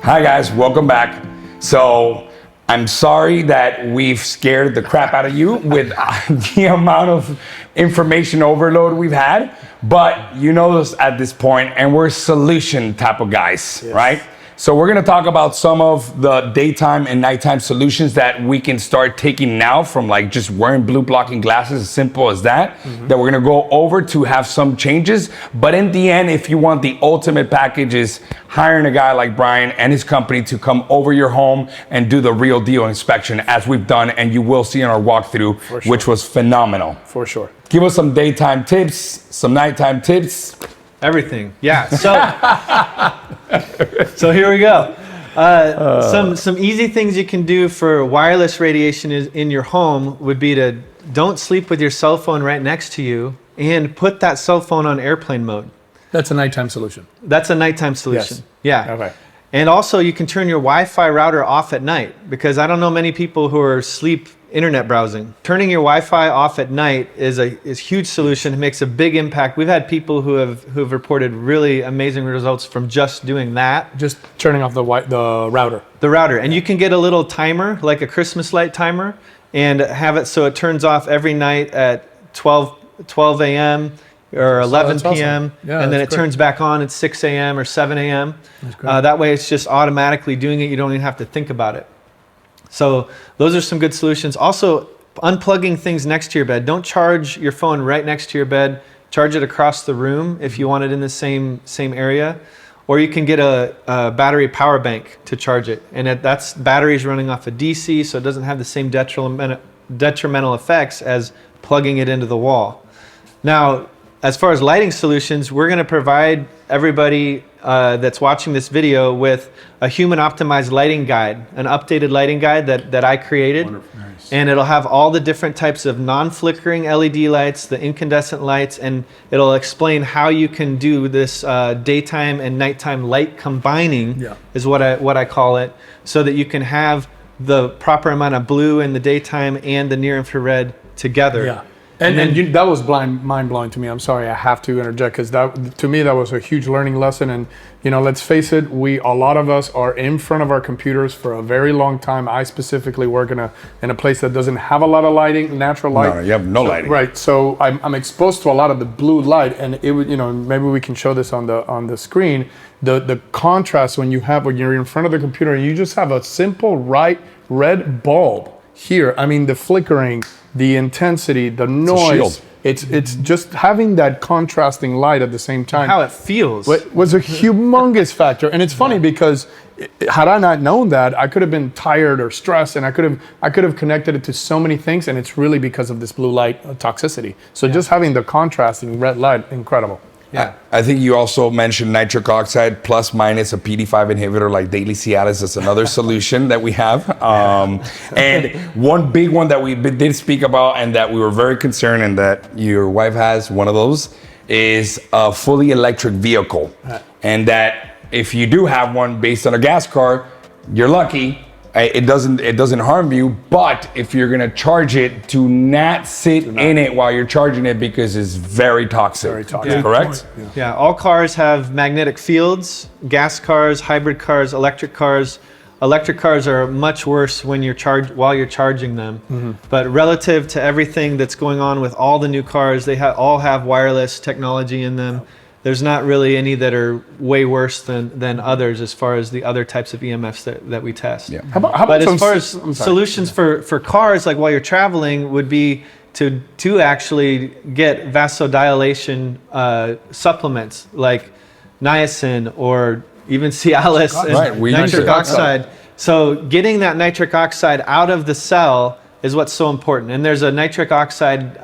Hi guys, welcome back. So I'm sorry that we've scared the crap out of you with the amount of information overload we've had, but you know us at this point and we're solution type of guys, yes. Right? So we're gonna talk about some of the daytime and nighttime solutions that we can start taking now, from like just wearing blue blocking glasses, as simple as that, that we're gonna go over to have some changes. But in the end, if you want the ultimate package, is hiring a guy like Brian and his company to come over your home and do the real deal inspection, as we've done, and you will see in our walkthrough, sure. Which was phenomenal. For sure. Give us some daytime tips, some nighttime tips. Everything, yeah. So here we go. Some easy things you can do for wireless radiation in your home would be to don't sleep with your cell phone right next to you, and put that cell phone on airplane mode. That's a nighttime solution. That's a nighttime solution. Yes. Yeah. Okay. And also you can turn your Wi-Fi router off at night, because I don't know many people who are sleep internet browsing. Turning your Wi-Fi off at night is a huge solution. It makes a big impact. We've had people who have reported really amazing results from just doing that. Just turning off the router. The router. And you can get a little timer, like a Christmas light timer, and have it so it turns off every night at 12 a.m. or 11 p.m. Awesome. Yeah, and then it turns back on at 6 a.m. or 7 a.m. That way it's just automatically doing it. You don't even have to think about it. So those are some good solutions. Also, unplugging things next to your bed. Don't charge your phone right next to your bed. Charge it across the room if you want it in the same area. Or you can get a battery power bank to charge it. And that's batteries running off of DC, so it doesn't have the same detrimental effects as plugging it into the wall. Now, as far as lighting solutions, we're going to provide everybody that's watching this video with a human optimized lighting guide, an updated lighting guide that I created. Wonderful. Nice. And it'll have all the different types of non-flickering LED lights, the incandescent lights, and it'll explain how you can do this daytime and nighttime light combining, is what I call it, so that you can have the proper amount of blue in the daytime and the near infrared together. Yeah. And that was mind-blowing to me. I'm sorry, I have to interject, because to me that was a huge learning lesson. And let's face it, a lot of us are in front of our computers for a very long time. I specifically work in a place that doesn't have a lot of lighting, natural light. No, you have no lighting. Right. So I'm exposed to a lot of the blue light, and it would, maybe we can show this on the screen. The contrast when you're in front of the computer and you just have a simple red bulb here. I mean, the flickering, the intensity, the noise. It's just having that contrasting light at the same time. How it feels. Was a humongous factor. And it's funny because had I not known that, I could have been tired or stressed, and I could have connected it to so many things, and it's really because of this blue light toxicity. So just having the contrasting red light, incredible. Yeah. I think you also mentioned nitric oxide plus minus a PD5 inhibitor like daily Cialis. That's another solution that we have. And one big one that we did speak about, and that we were very concerned, and that your wife has one of those, is a fully electric vehicle. And that if you do have one based on a gas car, you're lucky. It doesn't harm you, but if you're gonna charge it, do not sit in it while you're charging it, because it's very toxic. Very toxic. Correct? Yeah, all cars have magnetic fields. Gas cars, hybrid cars, electric cars. Electric cars are much worse when while you're charging them. But relative to everything that's going on with all the new cars, they all have wireless technology in them. There's not really any that are way worse than others as far as the other types of EMFs that we test. Yeah. But as far as solutions for cars, like while you're traveling, would be to actually get vasodilation supplements like niacin or even Cialis and nitric oxide. So getting that nitric oxide out of the cell is what's so important. And there's a nitric oxide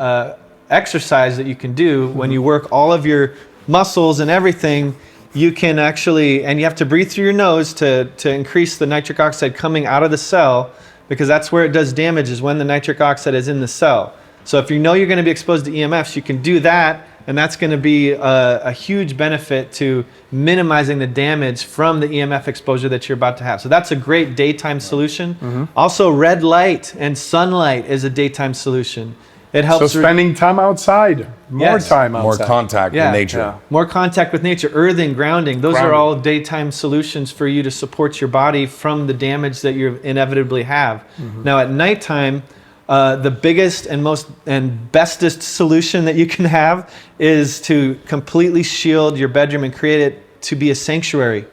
exercise that you can do when you work all of your muscles and everything. You can actually, and you have to breathe through your nose to increase the nitric oxide coming out of the cell, because that's where it does damage, is when the nitric oxide is in the cell. So if you know you're going to be exposed to EMFs, you can do that, and that's going to be a huge benefit to minimizing the damage from the EMF exposure that you're about to have. So that's a great daytime solution. Also, red light and sunlight is a daytime solution. It helps. So spending time outside, more Yes. time More outside. contact with nature. Yeah. More contact with nature, earthing, grounding. Those are Grounding. all daytime solutions for you to support your body from the damage that you inevitably have. Now at nighttime, the biggest and bestest solution that you can have is to completely shield your bedroom and create it to be a sanctuary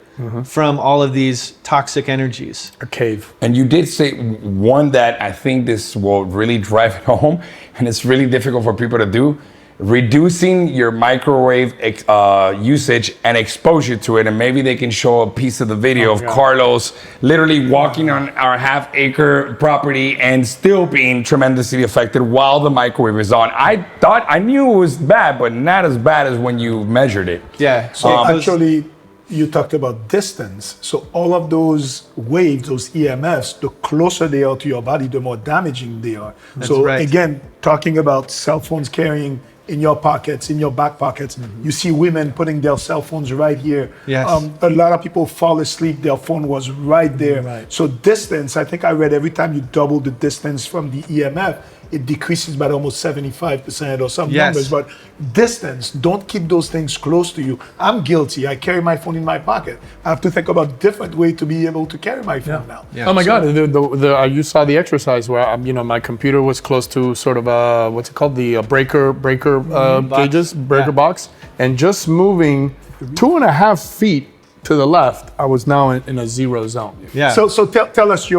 from all of these toxic energies. A cave. And you did say one that I think this will really drive it home, and it's really difficult for people to do. Reducing your microwave usage and exposure to it, and maybe they can show a piece of the video of Carlos literally walking on our half-acre property and still being tremendously affected while the microwave is on. I knew it was bad, but not as bad as when you measured it. Yeah. So actually, you talked about distance. So all of those waves, those EMFs, the closer they are to your body, the more damaging they are. So right. again, talking about cell phones carrying in your pockets, in your back pockets, you see women putting their cell phones right here. Yes. A lot of people fall asleep, their phone was right there. Right. So distance, I think I read every time you double the distance from the EMF, it decreases by almost 75% or some Yes. numbers. But distance, don't keep those things close to you. I'm guilty. I carry my phone in my pocket. I have to think about different way to be able to carry my phone now. Yeah. Oh my God! You saw the exercise where my computer was close to sort of what's it called, the breaker gauges, breaker box, and just moving 2.5 feet to the left, I was now in a zero zone. Yeah. So tell us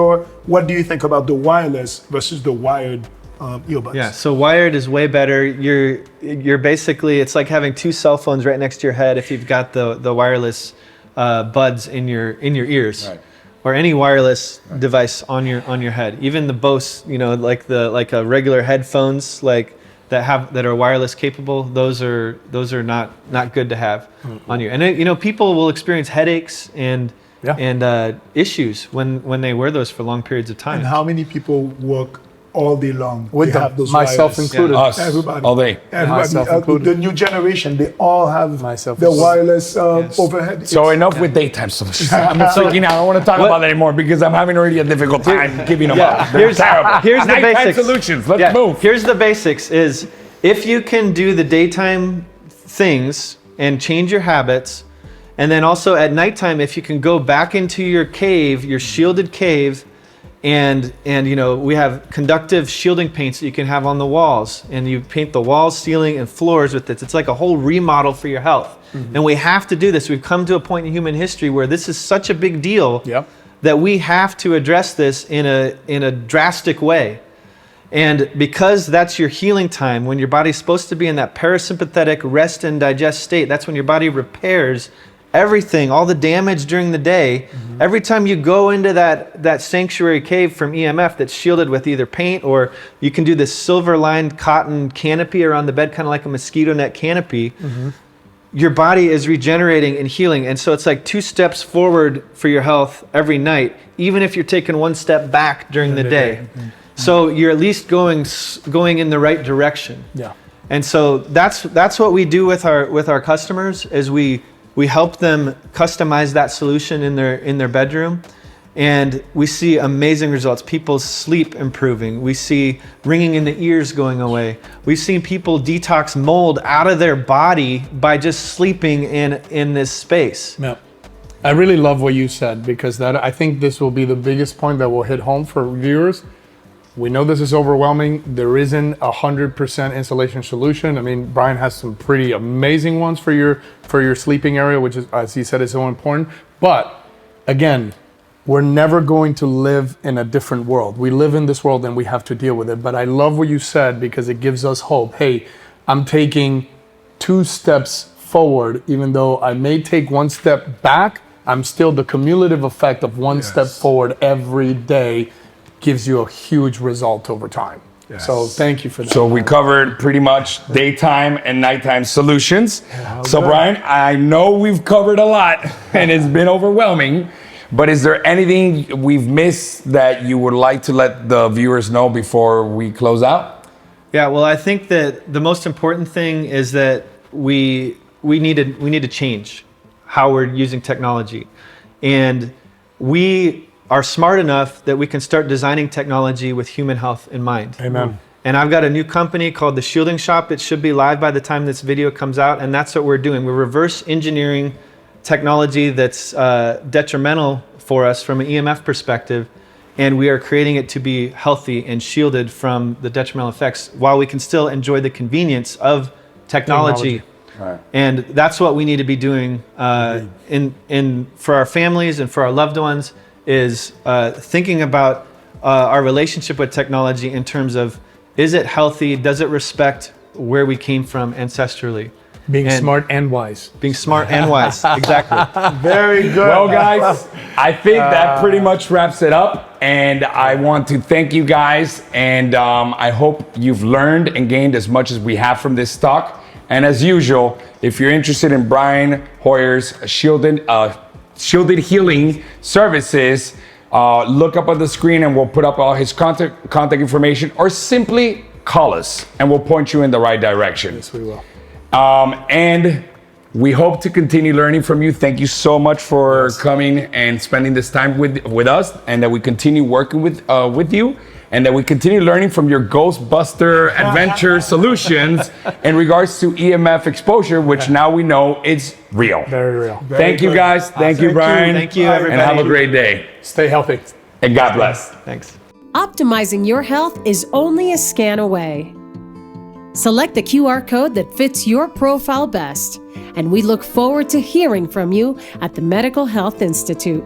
what do you think about the wireless versus the wired earbuds? Yeah, so wired is way better. You're basically, it's like having two cell phones right next to your head if you've got the wireless buds in your ears, Right. or any wireless device on your head. Even the Bose, like a regular headphones that are wireless capable. Those are not good to have on you. And people will experience headaches and issues when they wear those for long periods of time. And how many people work all day long? With They them, have those myself wireless. included. Us, Everybody. all day. Everybody, Myself included. the new generation, they all have Myself the included. wireless overhead. So enough with daytime solutions. I'm freaking out. I don't want to talk about that anymore because I'm having already a difficult time giving them up. They're terrible. Here's the Nighttime basics. solutions. Let's move. Here's the basics: is if you can do the daytime things and change your habits, and then also at nighttime, if you can go back into your cave, your shielded cave, and we have conductive shielding paints that you can have on the walls, and you paint the walls, ceiling, and floors with this. It's like a whole remodel for your health. And we have to do this. We've come to a point in human history where this is such a big deal that we have to address this in a drastic way. And because that's your healing time, when your body's supposed to be in that parasympathetic rest and digest state, that's when your body repairs everything, all the damage during the day. Every time you go into that sanctuary cave from EMF that's shielded with either paint, or you can do this silver-lined cotton canopy around the bed, kind of like a mosquito net canopy, your body is regenerating and healing. And so it's like 2 steps forward for your health every night, even if you're taking 1 step back during the day. So you're at least going in the right direction. Yeah. And so that's what we do with our customers, is we help them customize that solution in their bedroom, and we see amazing results. People's sleep improving. We see ringing in the ears going away. We've seen people detox mold out of their body by just sleeping in this space. Yeah. I really love what you said, because I think this will be the biggest point that will hit home for viewers. We know this is overwhelming. There isn't 100% installation solution. I mean, Brian has some pretty amazing ones for your sleeping area, which is, as he said, is so important. But again, we're never going to live in a different world. We live in this world and we have to deal with it. But I love what you said, because it gives us hope. Hey, I'm taking 2 steps forward, even though I may take 1 step back. I'm still the cumulative effect of 1 step forward every day gives you a huge result over time. Yes. So thank you for that. So we covered pretty much daytime and nighttime solutions. So Brian, I know we've covered a lot and it's been overwhelming, but is there anything we've missed that you would like to let the viewers know before we close out? Yeah, well, I think that the most important thing is that we need to change how we're using technology. And we are smart enough that we can start designing technology with human health in mind. Amen. And I've got a new company called The Shielding Shop. It should be live by the time this video comes out. And that's what we're doing. We're reverse engineering technology that's detrimental for us from an EMF perspective. And we are creating it to be healthy and shielded from the detrimental effects while we can still enjoy the convenience of technology. Right. And that's what we need to be doing for our families and for our loved ones, is thinking about our relationship with technology in terms of, is it healthy? Does it respect where we came from ancestrally? Being smart and wise. Being smart and wise, exactly. Very good. Well, guys, I think that pretty much wraps it up. And I want to thank you guys. And I hope you've learned and gained as much as we have from this talk. And as usual, if you're interested in Brian Hoyer's shielded healing services, look up on the screen and we'll put up all his contact information, or simply call us and we'll point you in the right direction. Yes, we will. And we hope to continue learning from you. Thank you so much for coming and spending this time with us, and that we continue working with you, and that we continue learning from your Ghostbuster adventure solutions in regards to EMF exposure, which now we know is real. Very real. Thank you guys. Thank you, Brian. Thank you, everybody. And have a great day. Stay healthy. And God bless. Thanks. Optimizing your health is only a scan away. Select the QR code that fits your profile best, and we look forward to hearing from you at the Medical Health Institute.